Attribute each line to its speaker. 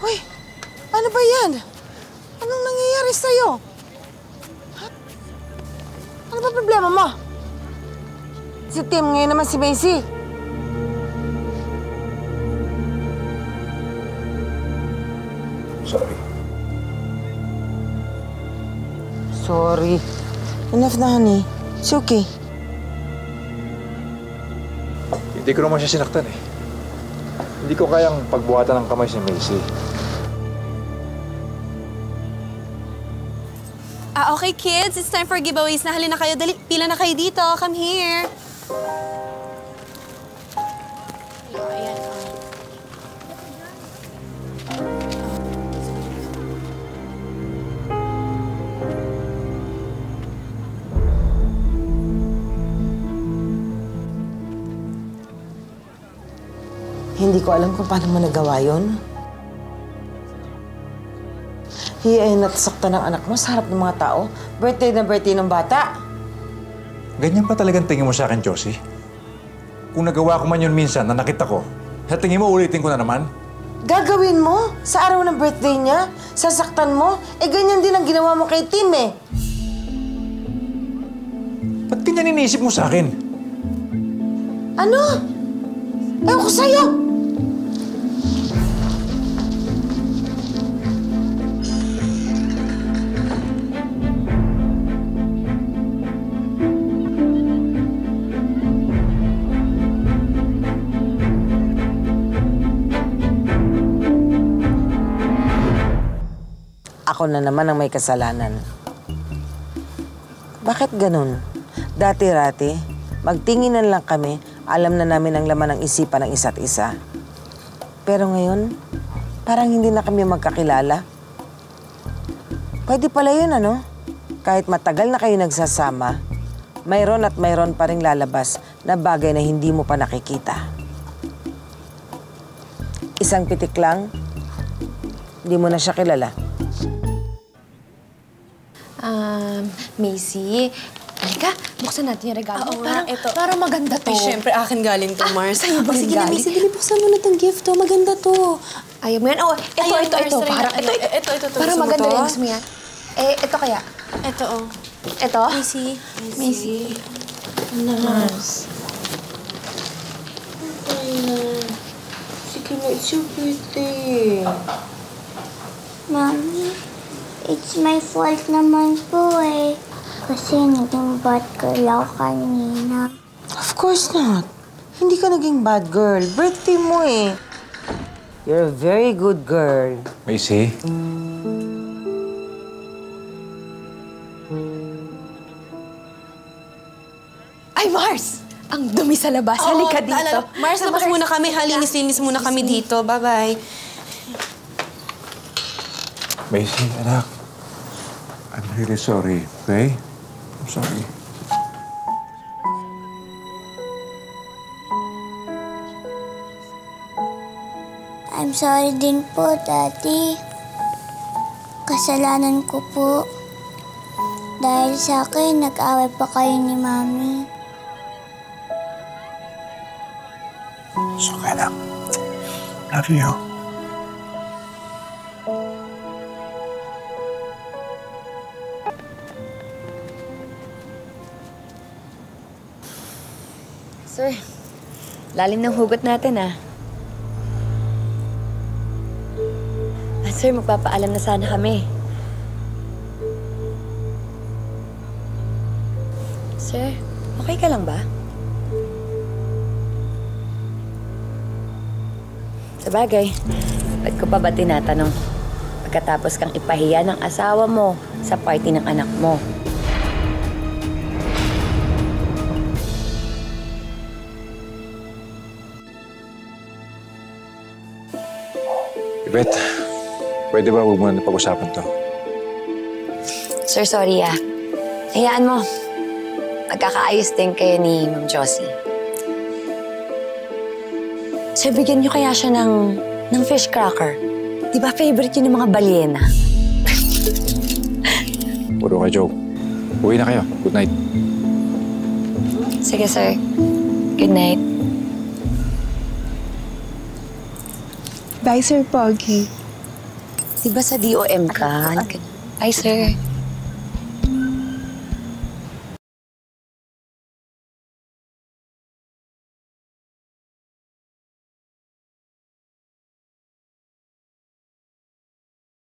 Speaker 1: Hoy, ano ba yan? Anong nangyayari sa'yo? Ha? Ano ba problema mo? Si Tim, ngayon naman si Macy.
Speaker 2: Sorry.
Speaker 1: Sorry. Enough na, honey. It's okay.
Speaker 2: Hindi ko naman siya sinaktan eh. Hindi ko kayang pagbuhatan ng kamay si Macy.
Speaker 3: Okay, kids. It's time for giveaways. Nahali na kayo. Dali, pila na kayo dito. Come here. Ayan.
Speaker 1: Hindi ko alam kung paano mo nagawa yun. Hiyain at sakta ng anak mo sa harap ng mga tao. Birthday na birthday ng bata.
Speaker 2: Ganyan pa talagang tingin mo sa akin, Josie? Kung nagawa ko man yun minsan na nakita ko, sa tingin mo ulitin ko na naman?
Speaker 1: Gagawin mo sa araw ng birthday niya? Sasaktan mo? Ganyan din ang ginawa mo kay Tim eh.
Speaker 2: Ba't ganyan iniisip mo sa akin?
Speaker 1: Ano? Ewan ko sa'yo! Ako na naman ang may kasalanan. Bakit ganun? Dati-rati, magtinginan lang kami, alam na namin ang laman ng isipan ng isa't isa. Pero ngayon, parang hindi na kami magkakilala. Pwede pala yun, ano? Kahit matagal na kayo nagsasama, mayroon at mayroon pa ring lalabas na bagay na hindi mo pa nakikita. Isang pitik lang, hindi mo na siya kilala.
Speaker 4: Macy, halika, buksan natin yung regalo.
Speaker 3: Oo nga, ito.
Speaker 4: Parang maganda to.
Speaker 3: Ay, syempre, akin galing to, Mars.
Speaker 4: Sa'yo ba
Speaker 3: Sige na,
Speaker 4: galing?
Speaker 3: Macy, dili, buksan mo na itong gift to. Maganda to.
Speaker 4: Ayaw mo yan? Oh, ito. Parang, ito. Parang maganda rin. Gusto mo yan? Ito kaya?
Speaker 3: Ito, oh.
Speaker 4: Ito?
Speaker 3: Macy.
Speaker 4: Mars.
Speaker 1: Sige na, it's your birthday.
Speaker 5: Mommy, it's my fault naman po eh. Kasi naging bad girl ako kanina.
Speaker 1: Of course not. Hindi ka naging bad girl. Birthday mo eh. You're a very good girl.
Speaker 2: Macy?
Speaker 4: Ay, Mars! Ang dumi sa labas. Halika dito.
Speaker 3: Mars, labas muna kami. Halinis-linis muna kami dito. Bye-bye.
Speaker 2: Macy, anak. I'm really sorry, okay? I'm sorry.
Speaker 5: I'm sorry din po, Daddy. Kasalanan ko po. Dahil sa akin, nag-away pa kayo ni Mami.
Speaker 2: It's okay, anak. Love you.
Speaker 4: Sir, lalim ng hugot natin, ah. Sir, magpapaalam na sana kami. Sir, okay ka lang ba? Sabagay, ba't ko pa ba tinatanong? Pagkatapos kang ipahiya ng asawa mo sa party ng anak mo.
Speaker 2: Yvette, pwede ba huwag mo na pag-usapan to?
Speaker 4: Sir, sorry ah. Hayaan mo. Magkakaayos din kayo ni Ma'am Josie. Sir, bigyan niyo kaya siya ng fish cracker. Di ba favorite yun ng mga balyena?
Speaker 2: Puro ka joke. Uwi na kayo. Good night.
Speaker 4: Sige, sir. Good night.
Speaker 6: Bye, Sir Pogi.
Speaker 4: Di ba sa DOM ka? Hi, sir.